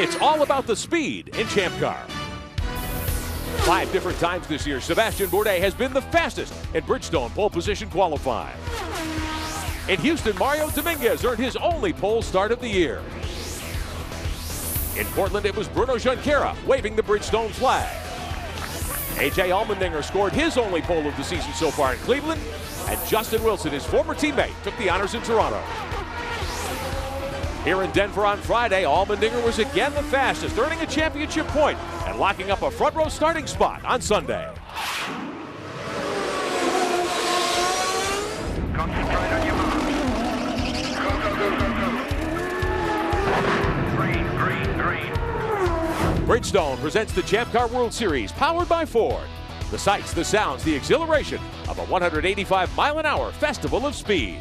It's all about the speed in ChampCar. 5 different times this year, Sebastian Bourdais has been the fastest in Bridgestone pole position qualifying. In Houston, Mario Dominguez earned his only pole start of the year. In Portland, it was Bruno Junqueira waving the Bridgestone flag. A.J. Allmendinger scored his only pole of the season so far in Cleveland, and Justin Wilson, his former teammate, took the honors in Toronto. Here in Denver on Friday, Allmendinger was again the fastest, earning a championship point and locking up a front row starting spot on Sunday. Concentrate on your mark. Go. Green. Bridgestone presents the ChampCar World Series, powered by Ford. The sights, the sounds, the exhilaration of a 185-mile-an-hour festival of speed.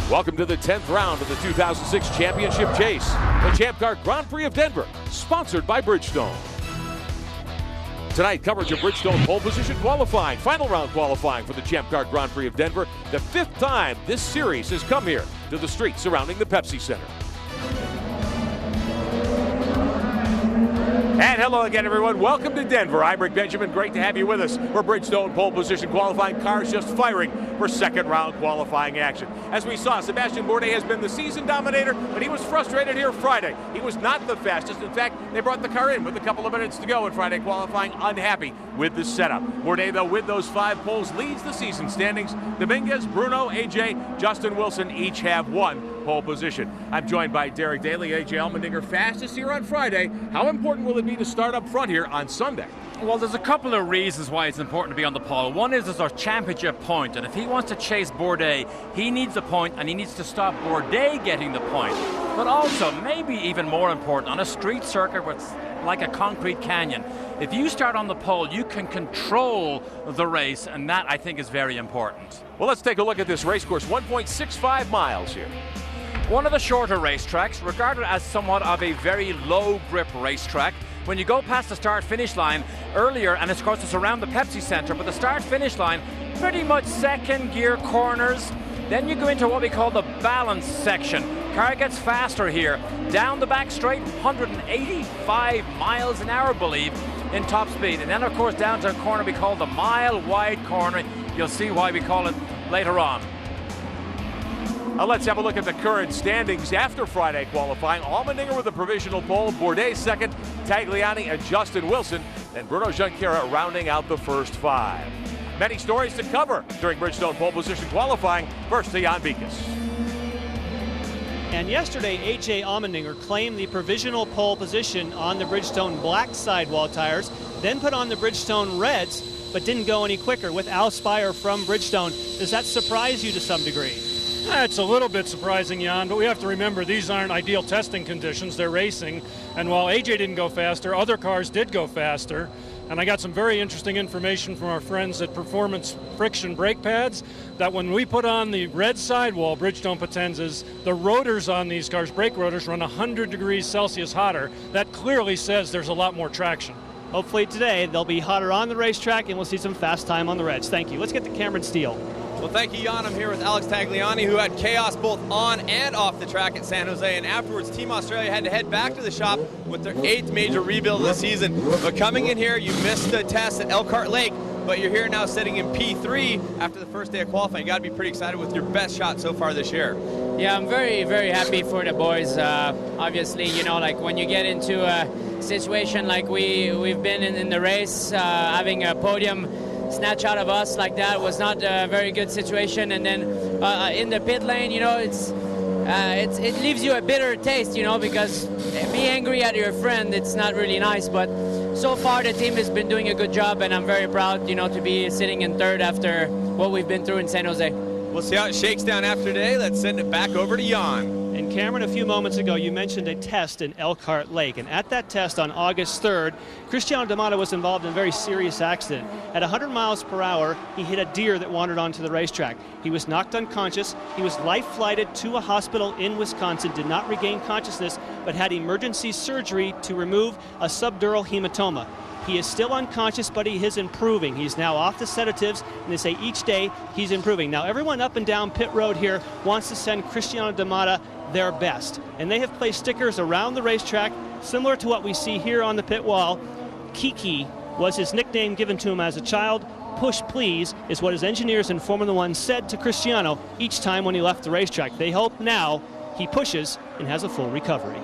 Welcome to the 10th round of the 2006 championship chase, the ChampCar Grand Prix of Denver, sponsored by Bridgestone. Tonight, coverage of Bridgestone pole position qualifying, final round qualifying for the ChampCar Grand Prix of Denver, the 5th time this series has come here to the streets surrounding the Pepsi Center. And hello again, everyone. Welcome to Denver. I'm Rick Benjamin. Great to have you with us for Bridgestone pole position qualifying. Cars just firing for second round qualifying action. As we saw, Sebastian Bourdais has been the season dominator, but he was frustrated here Friday. He was not the fastest. In fact, they brought the car in with a couple of minutes to go in Friday qualifying, unhappy with the setup. Bourdais, though, with those 5 poles, leads the season standings. Dominguez, Bruno, AJ, Justin Wilson each have 1 pole position. I'm joined by Derek Daly. A.J. Allmendinger, fastest here on Friday. How important will it be to start up front here on Sunday? Well, there's a couple of reasons why it's important to be on the pole. One is there's our championship point, and if he wants to chase Bourdais, he needs a point, and he needs to stop Bourdais getting the point. But also, maybe even more important, on a street circuit where it's like a concrete canyon, if you start on the pole, you can control the race, and that, I think, is very important. Well, let's take a look at this race course. 1.65 miles here. One of the shorter racetracks, regarded as somewhat of a very low grip racetrack. When you go past the start-finish line earlier, and of course it's around the Pepsi Center, but the start-finish line, pretty much second gear corners. Then you go into what we call the balance section. Car gets faster here. Down the back straight, 185 miles an hour, I believe, in top speed. And then of course down to a corner we call the mile-wide corner. You'll see why we call it later on. Let's have a look at the current standings after Friday qualifying. Allmendinger with a provisional pole, Bourdais second, Tagliani and Justin Wilson, and Bruno Junqueira rounding out the first 5. Many stories to cover during Bridgestone pole position qualifying. First to Jan Beekes. And yesterday, A.J. Allmendinger claimed the provisional pole position on the Bridgestone black sidewall tires, then put on the Bridgestone reds, but didn't go any quicker with Al Spire from Bridgestone. Does that surprise you to some degree? It's a little bit surprising, Jan, but we have to remember these aren't ideal testing conditions. They're racing, and while AJ didn't go faster, other cars did go faster. And I got some very interesting information from our friends at Performance Friction Brake Pads that when we put on the red sidewall Bridgestone Potenzas, the rotors on these cars, brake rotors, run 100 degrees Celsius hotter. That clearly says there's a lot more traction. Hopefully today they'll be hotter on the racetrack and we'll see some fast time on the reds. Thank you. Let's get to Cameron Steele. Well, thank you, Jan. I'm here with Alex Tagliani, who had chaos both on and off the track at San Jose. And afterwards, Team Australia had to head back to the shop with their 8th major rebuild of the season. But coming in here, you missed the test at Elkhart Lake, but you're here now sitting in P3 after the first day of qualifying. You got to be pretty excited with your best shot so far this year. Yeah, I'm very, very happy for the boys. Obviously, you know, like when you get into a situation like we've been in the race, having a podium snatch out of us like that was not a very good situation. And then in the pit lane, you know, it leaves you a bitter taste, you know, because be angry at your friend, it's not really nice. But so far the team has been doing a good job, and I'm very proud, you know, to be sitting in 3rd after what we've been through in San Jose. We'll see how it shakes down after today. Let's send it back over to Jan. And Cameron, a few moments ago, you mentioned a test in Elkhart Lake. And at that test on August 3rd, Cristiano was involved in a very serious accident. At 100 miles per hour, he hit a deer that wandered onto the racetrack. He was knocked unconscious. He was life-flighted to a hospital in Wisconsin, did not regain consciousness, but had emergency surgery to remove a subdural hematoma. He is still unconscious, but he is improving. He's now off the sedatives, and they say each day he's improving. Now, everyone up and down pit road here wants to send Cristiano de Matta their best, and they have placed stickers around the racetrack similar to what we see here on the pit wall. Kiki was his nickname given to him as a child. Push please is what his engineers in Formula One said to Cristiano each time when he left the racetrack. They hope now he pushes and has a full recovery.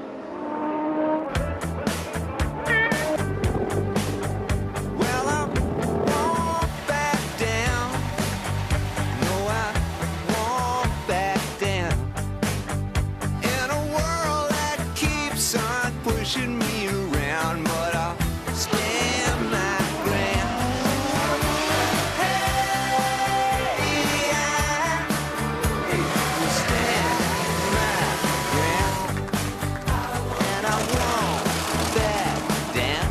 Pushing me around, but I'll stand my ground. Hey, I stand my ground, and I won't back down.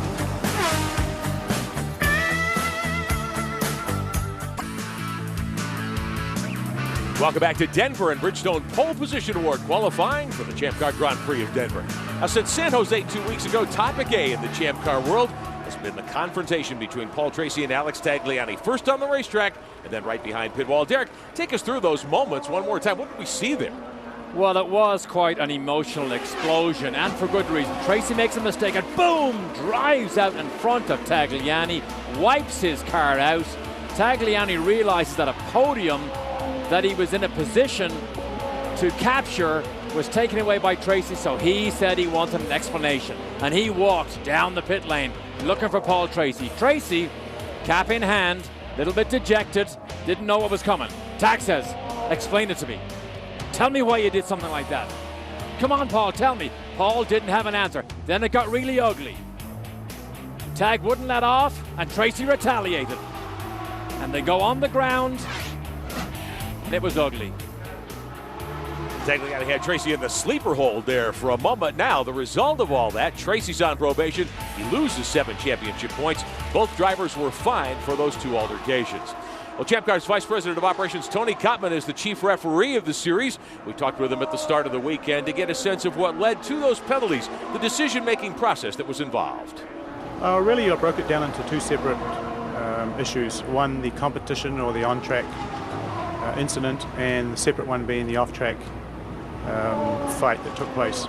Welcome back to Denver and Bridgestone Pole Position Award qualifying for the ChampCar Grand Prix of Denver. Now, since San Jose 2 weeks ago, topic A in the ChampCar world has been the confrontation between Paul Tracy and Alex Tagliani. First on the racetrack and then right behind pit wall. Derek, take us through those moments one more time. What did we see there? Well, it was quite an emotional explosion, and for good reason. Tracy makes a mistake and boom, drives out in front of Tagliani, wipes his car out. Tagliani realizes that a podium that he was in a position to capture was taken away by Tracy, so he said he wanted an explanation. And he walked down the pit lane looking for Paul Tracy. Tracy, cap in hand, little bit dejected, didn't know what was coming. Tag says, explain it to me. Tell me why you did something like that. Come on, Paul, tell me. Paul didn't have an answer. Then it got really ugly. Tag wouldn't let off, and Tracy retaliated. And they go on the ground, and it was ugly. Tagliani had Tracy in the sleeper hold there for a moment. Now, the result of all that, Tracy's on probation. He loses 7 championship points. Both drivers were fined for those 2 altercations. Well, ChampCar's Vice President of Operations, Tony Kottman, is the chief referee of the series. We talked with him at the start of the weekend to get a sense of what led to those penalties, the decision-making process that was involved. Really, I broke it down into 2 separate issues. One, the competition or the on-track incident, and the separate one being the off-track fight that took place.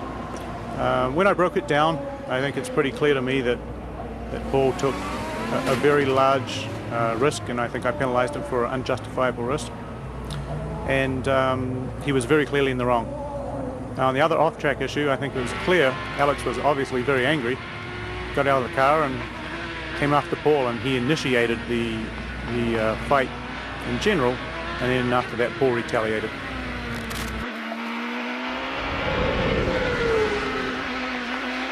When I broke it down, I think it's pretty clear to me that Paul took a very large risk, and I think I penalized him for unjustifiable risk. And he was very clearly in the wrong. Now, on the other off-track issue, I think it was clear Alex was obviously very angry, got out of the car and came after Paul, and he initiated the fight in general, and then after that Paul retaliated.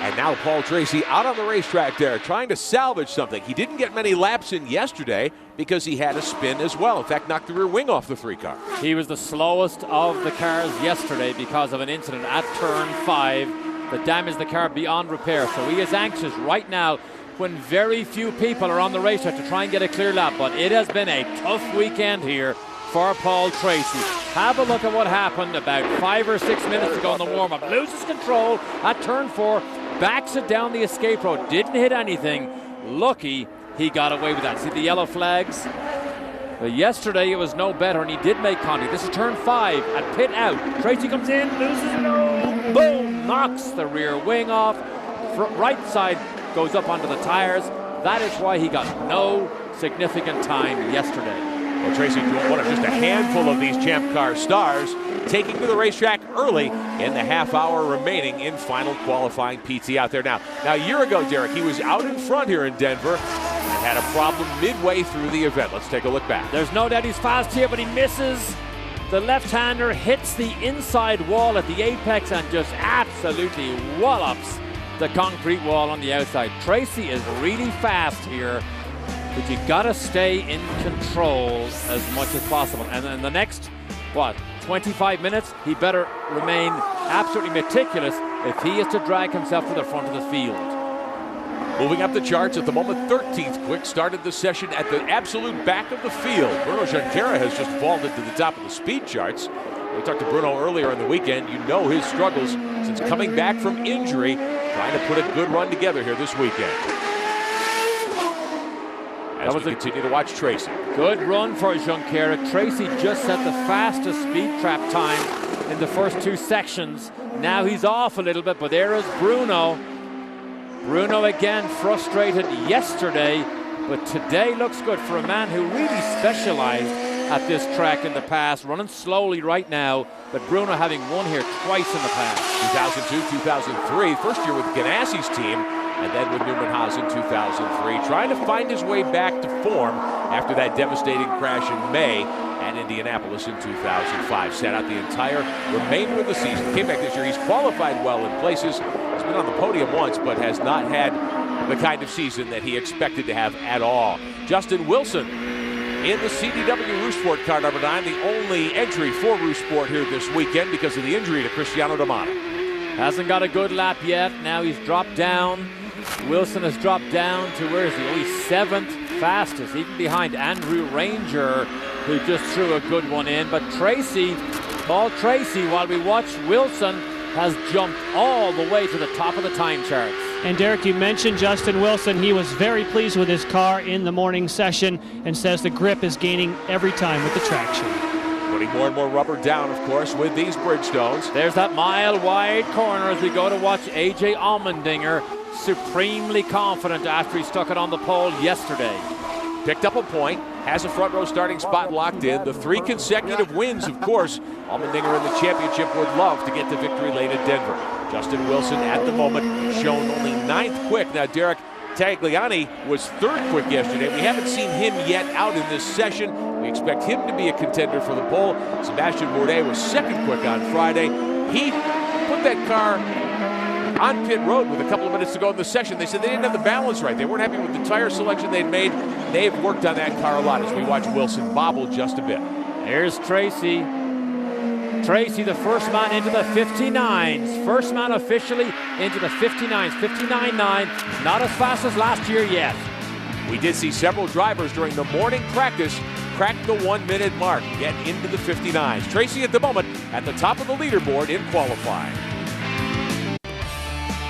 And now Paul Tracy out on the racetrack there, trying to salvage something. He didn't get many laps in yesterday because he had a spin as well. In fact, knocked the rear wing off the 3 car. He was the slowest of the cars yesterday because of an incident at turn 5 that damaged the car beyond repair. So he is anxious right now when very few people are on the racetrack to try and get a clear lap. But it has been a tough weekend here for Paul Tracy. Have a look at what happened about 5 or 6 minutes ago in the warm-up. Loses control at turn 4. Backs it down the escape road, didn't hit anything. Lucky he got away with that. See the yellow flags? But yesterday it was no better, and he did make contact. This is turn 5 at pit out. Tracy comes in, loses it, boom, knocks the rear wing off. Right side goes up onto the tires. That is why he got no significant time yesterday. Well, Tracy, one of just a handful of these ChampCar stars, taking to the racetrack early in the half hour remaining in final qualifying PT out there. Now, a year ago, Derek, he was out in front here in Denver and had a problem midway through the event. Let's take a look back. There's no doubt he's fast here, but he misses. The left-hander hits the inside wall at the apex and just absolutely wallops the concrete wall on the outside. Tracy is really fast here, but you gotta stay in control as much as possible. And then the next, 25 minutes, he better remain absolutely meticulous if he is to drag himself to the front of the field. Moving up the charts at the moment, 13th quick started the session at the absolute back of the field. Bruno Junqueira has just vaulted to the top of the speed charts. We talked to Bruno earlier in the weekend. You know his struggles since coming back from injury, trying to put a good run together here this weekend. as we continue to watch Tracy. Good run for Junqueira. Tracy just set the fastest speed trap time in the first 2 sections. Now he's off a little bit, but there is Bruno. Bruno again frustrated yesterday, but today looks good for a man who really specialized at this track in the past, running slowly right now, but Bruno having won here twice in the past. 2002, 2003, first year with Ganassi's team, and then with Newman Haas in 2003, trying to find his way back to form after that devastating crash in May and Indianapolis in 2005. Sat out the entire remainder of the season. Came back this year. He's qualified well in places. He's been on the podium once, but has not had the kind of season that he expected to have at all. Justin Wilson in the CDW Rousport car number 9, the only entry for Rousport here this weekend because of the injury to Cristiano de Matta. Hasn't got a good lap yet. Now he's dropped down. Wilson has dropped down to, where is he? Only 7th fastest, even behind Andrew Ranger, who just threw a good one in. But Tracy, Paul Tracy, while we watch Wilson, has jumped all the way to the top of the time charts. And Derek, you mentioned Justin Wilson. He was very pleased with his car in the morning session and says the grip is gaining every time with the traction. Putting more and more rubber down, of course, with these Bridgestones. There's that mile-wide corner as we go to watch A.J. Allmendinger, supremely confident after he stuck it on the pole yesterday. Picked up a point, has a front row starting spot locked in. The 3 consecutive wins, of course, Allmendinger in the championship would love to get the victory late at Denver. Justin Wilson at the moment shown only 9th quick. Now Derek Tagliani was 3rd quick yesterday. We haven't seen him yet out in this session. We expect him to be a contender for the pole. Sebastian Bourdais was 2nd quick on Friday. He put that car on pit road with a couple of minutes to go in the session. They said they didn't have the balance right. They weren't happy with the tire selection they'd made. They've worked on that car a lot as we watch Wilson bobble just a bit. Here's Tracy. Tracy, the first man into the 59s. First man officially into the 59s. 59.9. Not as fast as last year yet. We did see several drivers during the morning practice crack the 1-minute mark, get into the 59s. Tracy at the moment at the top of the leaderboard in qualifying.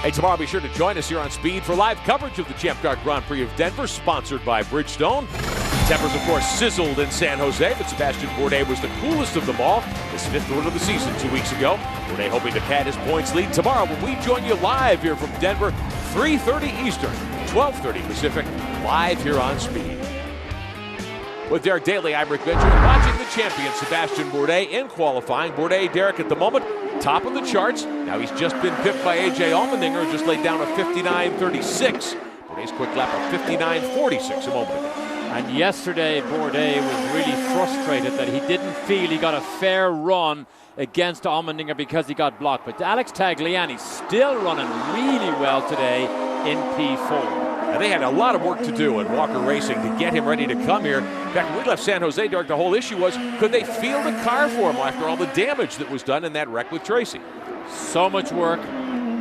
Hey, tomorrow be sure to join us here on Speed for live coverage of the ChampCar Grand Prix of Denver, sponsored by Bridgestone. Tempers, of course, sizzled in San Jose, but Sebastian Bourdais was the coolest of them all. His 5th win of the season 2 weeks ago. Bourdais hoping to pad his points lead tomorrow when we join you live here from Denver, 3:30 Eastern, 12:30 Pacific, live here on Speed. With Derek Daly, I'm Rick Benjamin, watching the champion Sebastian Bourdais in qualifying. Bourdais, Derek, at the moment, top of the charts. Now he's just been pipped by A.J. Allmendinger, just laid down a 59.36. Bourdais' quick lap of 59.46 a moment ago. And yesterday, Bourdais was really frustrated that he didn't feel he got a fair run against Allmendinger because he got blocked. But Alex Tagliani still running really well today in P4. And they had a lot of work to do in Walker Racing to get him ready to come here. In fact, when we left San Jose, Derek, the whole issue was, could they field a car for him after all the damage that was done in that wreck with Tracy? So much work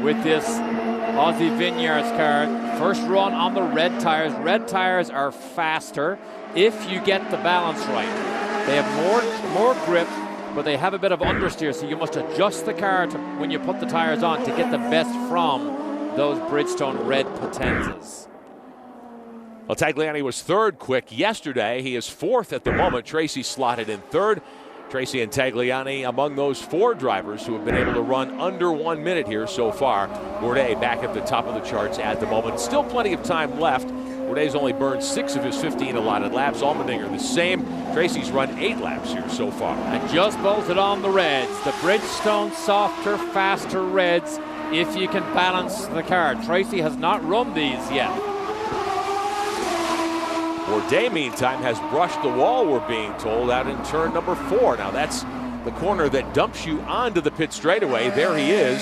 with this Aussie Vineyards car. First run on the red tires. Red tires are faster if you get the balance right. They have more grip, but they have a bit of understeer, so you must adjust the car when you put the tires on to get the best from those Bridgestone red Potenzas. Well, Tagliani was 3rd quick yesterday. He is 4th at the moment. Tracy slotted in 3rd. Tracy and Tagliani among those 4 drivers who have been able to run under 1 minute here so far. Bourdais back at the top of the charts at the moment. Still plenty of time left. Bourdais only burned 6 of his 15 allotted laps. Allmendinger the same. Tracy's run 8 laps here so far. And just bolted on the reds. The Bridgestone softer, faster reds if you can balance the car. Tracy has not run these yet. Bourdais, meantime, has brushed the wall, we're being told, out in turn number 4. Now, that's the corner that dumps you onto the pit straightaway. There he is.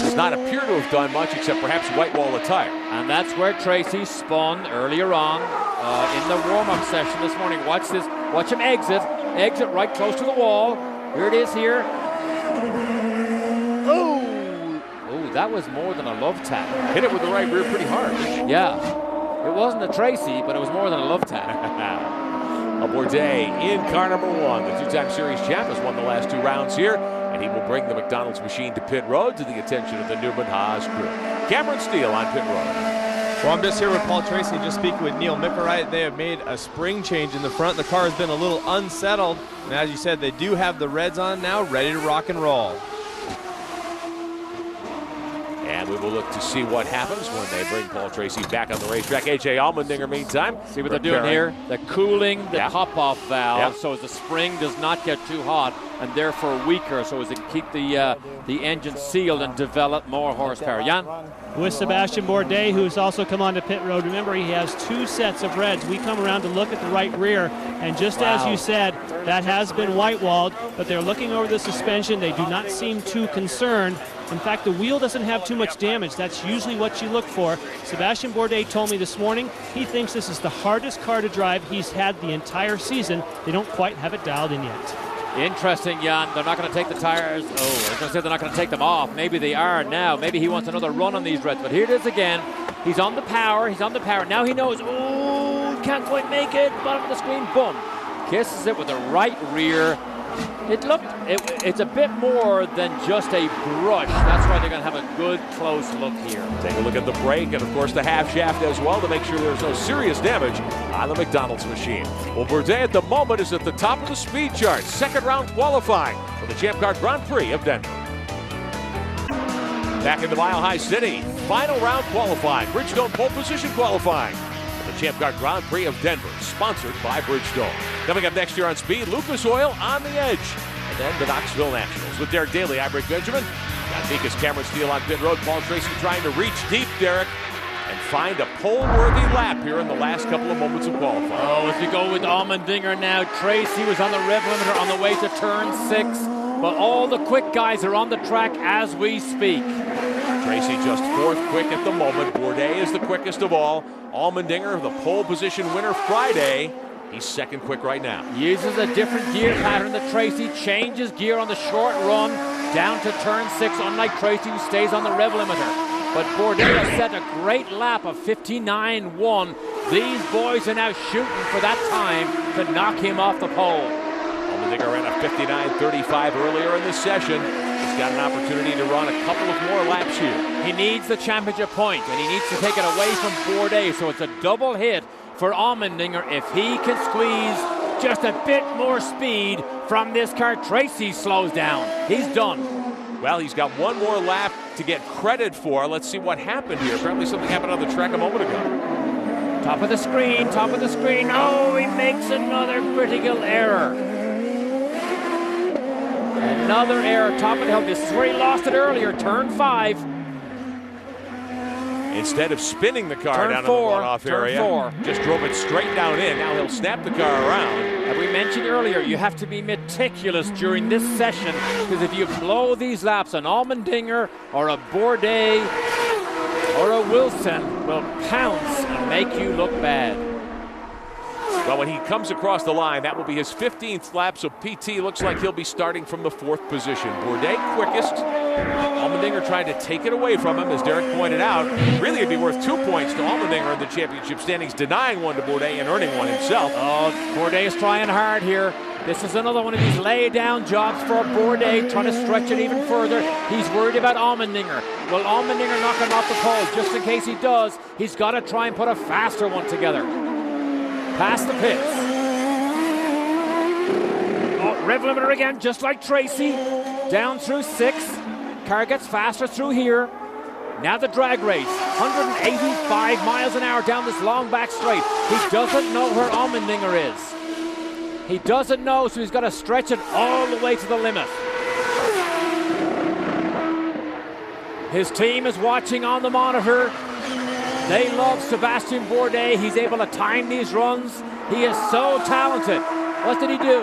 Does not appear to have done much except perhaps white wall a tire. And that's where Tracy spun earlier on in the warm-up session this morning. Watch this. Watch him exit. Exit right close to the wall. Here it is here. Oh, that was more than a love tap. Hit it with the right rear pretty hard. Yeah. It wasn't a Tracy, but it was more than a love tap. Bourdais in car number 1. The 2-time series champ has won the last 2 rounds here, and he will bring the McDonald's machine to pit road to the attention of the Newman Haas crew. Cameron Steele on pit road. Well, I'm just here with Paul Tracy, just speaking with Neil Mickelwright. They have made a spring change in the front. The car has been a little unsettled. And as you said, they do have the reds on now, ready to rock and roll. And we will look to see what happens when they bring Paul Tracy back on the racetrack. A.J. Allmendinger, meantime. See what they're doing here? They're cooling the pop-off valve Yeah. so as the spring does not get too hot and therefore weaker, so as to keep the engine sealed and develop more horsepower. Jan? With Sebastian Bourdais, who's also come onto pit road. Remember, he has 2 sets of reds. We come around to look at the right rear, and just as you said, that has been white-walled, but they're looking over the suspension. They do not seem too concerned. In fact, the wheel doesn't have too much damage. That's usually what you look for. Sebastian Bourdais told me this morning he thinks this is the hardest car to drive he's had the entire season. They don't quite have it dialed in yet. Interesting, Jan. They're not going to take the tires. Oh, I was going to say they're not going to take them off. Maybe they are now. Maybe he wants another run on these reds. But here it is again. He's on the power. He's on the power. Now he knows, oh, can't quite make it. Bottom of the screen, boom. Kisses it with the right rear. It's a bit more than just a brush. That's why they're going to have a good close look here. Take a look at the brake and, of course, the half shaft as well to make sure there's no serious damage on the McDonald's machine. Well, Bourdais at the moment is at the top of the speed chart. Second round qualifying for the ChampCar Grand Prix of Denver. Back into Mile High City. Final round qualifying. Bridgestone pole position qualifying for the ChampCar Grand Prix of Denver, sponsored by Bridgestone. Coming up next year on Speed, Lucas Oil on the edge. And then the Knoxville Nationals. With Derek Daly, I'm Rick Benjamin. Got Mika's Cameron Steele on pit road. Paul Tracy trying to reach deep, Derek, and find a pole-worthy lap here in the last couple of moments of qualifying. Oh, as we go with Allmendinger now, Tracy was on the rev limiter on the way to turn 6, but all the quick guys are on the track as we speak. Tracy just 4th quick at the moment. Bourdais is the quickest of all. Allmendinger, the pole position winner Friday. He's 2nd quick right now. Uses a different gear pattern than Tracy, changes gear on the short run down to turn 6, unlike Tracy who stays on the rev limiter. But Bourdais has set a great lap of 59.1. These boys are now shooting for that time to knock him off the pole. Allmendinger ran a 59.35 earlier in the session. He's got an opportunity to run a couple of more laps here. He needs the championship point, and he needs to take it away from Bourdais, so it's a double hit for Allmendinger if he can squeeze just a bit more speed from this car. Tracy slows down. He's done. Well, he's got one more lap to get credit for. Let's see what happened here. Apparently something happened on the track a moment ago. Top of the screen, top of the screen. Oh, he makes another critical error. Another error, top of the hill. This is where he lost it earlier, turn 5. Instead of spinning the car Turn down 4, in the one-off area, turn 4. just drove it straight down in. Now he'll snap the car around. And we mentioned earlier, you have to be meticulous during this session, because if you blow these laps, an Allmendinger or a Bourdais or a Wilson will pounce and make you look bad. Well, when he comes across the line, that will be his 15th lap, so PT looks like he'll be starting from the 4th position. Bourdais quickest. Allmendinger tried to take it away from him, as Derek pointed out. Really, it'd be worth 2 points to Allmendinger in the championship standings, denying one to Bourdais and earning one himself. Oh, Bourdais is trying hard here. This is another one of these lay-down jobs for Bourdais, trying to stretch it even further. He's worried about Allmendinger. Will Allmendinger knock him off the pole? Just in case he does, he's got to try and put a faster one together. Past the pits. Oh, rev limiter again, just like Tracy. Down through 6. Car gets faster through here. Now the drag race. 185 miles an hour down this long back straight. He doesn't know where Allmendinger is. He doesn't know, so he's got to stretch it all the way to the limit. His team is watching on the monitor. They love Sebastian Bourdais. He's able to time these runs. He is so talented. What did he do?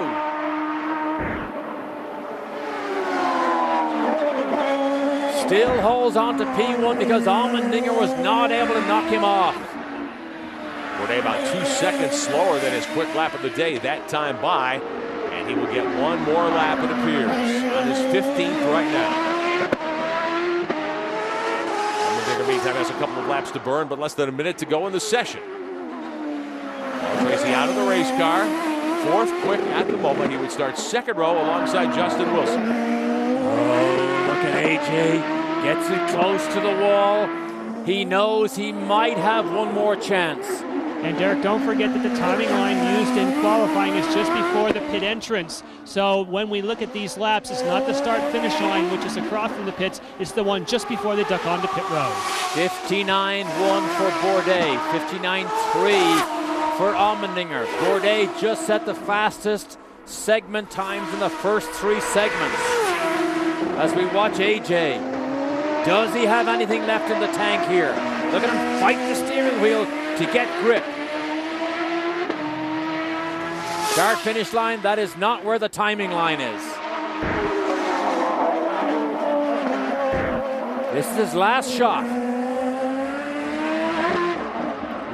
Still holds on to P1 because Allmendinger was not able to knock him off. Bourdais about 2 seconds slower than his quick lap of the day that time by, and he will get one more lap, it appears, on his 15th right now. Meantime, has a couple of laps to burn, but less than a minute to go in the session. Paul Tracy out of the race car. 4th quick at the moment. He would start 2nd row alongside Justin Wilson. Oh, look at AJ. Gets it close to the wall. He knows he might have one more chance. And Derek, don't forget that the timing line used in qualifying is just before the pit entrance. So when we look at these laps, it's not the start-finish line, which is across from the pits. It's the one just before they duck onto pit road. 59.1 for Bourdais, 59.3 for Allmendinger. Bourdais just set the fastest segment times in the first 3 segments. As we watch AJ, does he have anything left in the tank here? Look at him fight the steering wheel to get grip. Start finish line, that is not where the timing line is. This is his last shot.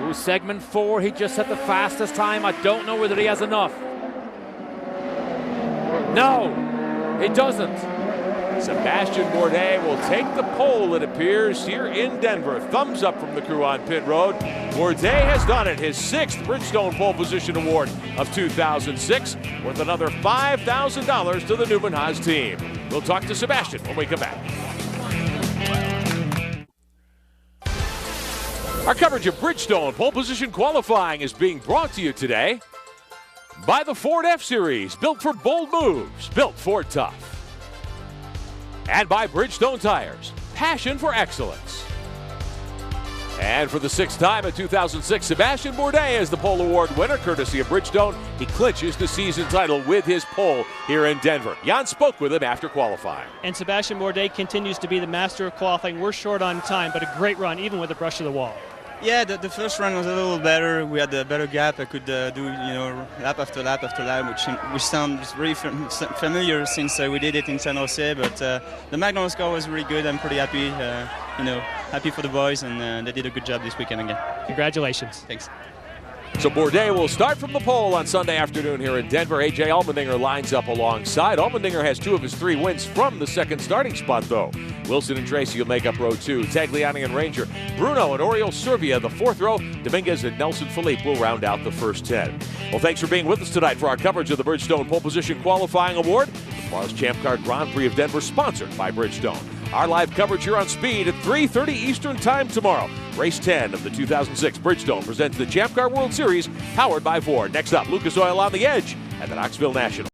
Ooh, segment 4, he just set the fastest time. I don't know whether he has enough. No, he doesn't. Sebastian Bourdais will take the pole, it appears, here in Denver. Thumbs up from the crew on pit road. Bourdais has done it, his 6th Bridgestone pole position award of 2006, worth another $5,000 to the Newman Haas team. We'll talk to Sebastian when we come back. Our coverage of Bridgestone pole position qualifying is being brought to you today by the Ford F-Series, built for bold moves, built Ford tough. And by Bridgestone Tires, passion for excellence. And for the 6th time in 2006, Sebastian Bourdais is the pole award winner, courtesy of Bridgestone. He clinches the season title with his pole here in Denver. Jan spoke with him after qualifying. And Sebastian Bourdais continues to be the master of qualifying. We're short on time, but a great run, even with a brush to the wall. Yeah, the first run was a little better. We had a better gap. I could do, lap after lap after lap, which sounds really familiar since we did it in San Jose. But the Magnum score was really good. I'm pretty happy. Happy for the boys, and they did a good job this weekend again. Congratulations. Thanks. So Bourdais will start from the pole on Sunday afternoon here in Denver. AJ Allmendinger lines up alongside. Allmendinger has 2 of his 3 wins from the second starting spot, though. Wilson and Tracy will make up row 2. Tagliani and Ranger. Bruno and Oriol Servia, the 4th row. Dominguez and Nelson Philippe will round out the first 10. Well, thanks for being with us tonight for our coverage of the Bridgestone Pole Position Qualifying Award. Tomorrow's ChampCar Grand Prix of Denver, sponsored by Bridgestone. Our live coverage here on Speed at 3:30 Eastern Time tomorrow. Race 10 of the 2006 Bridgestone presents the ChampCar World Series, powered by Ford. Next up, Lucas Oil on the Edge at the Knoxville National.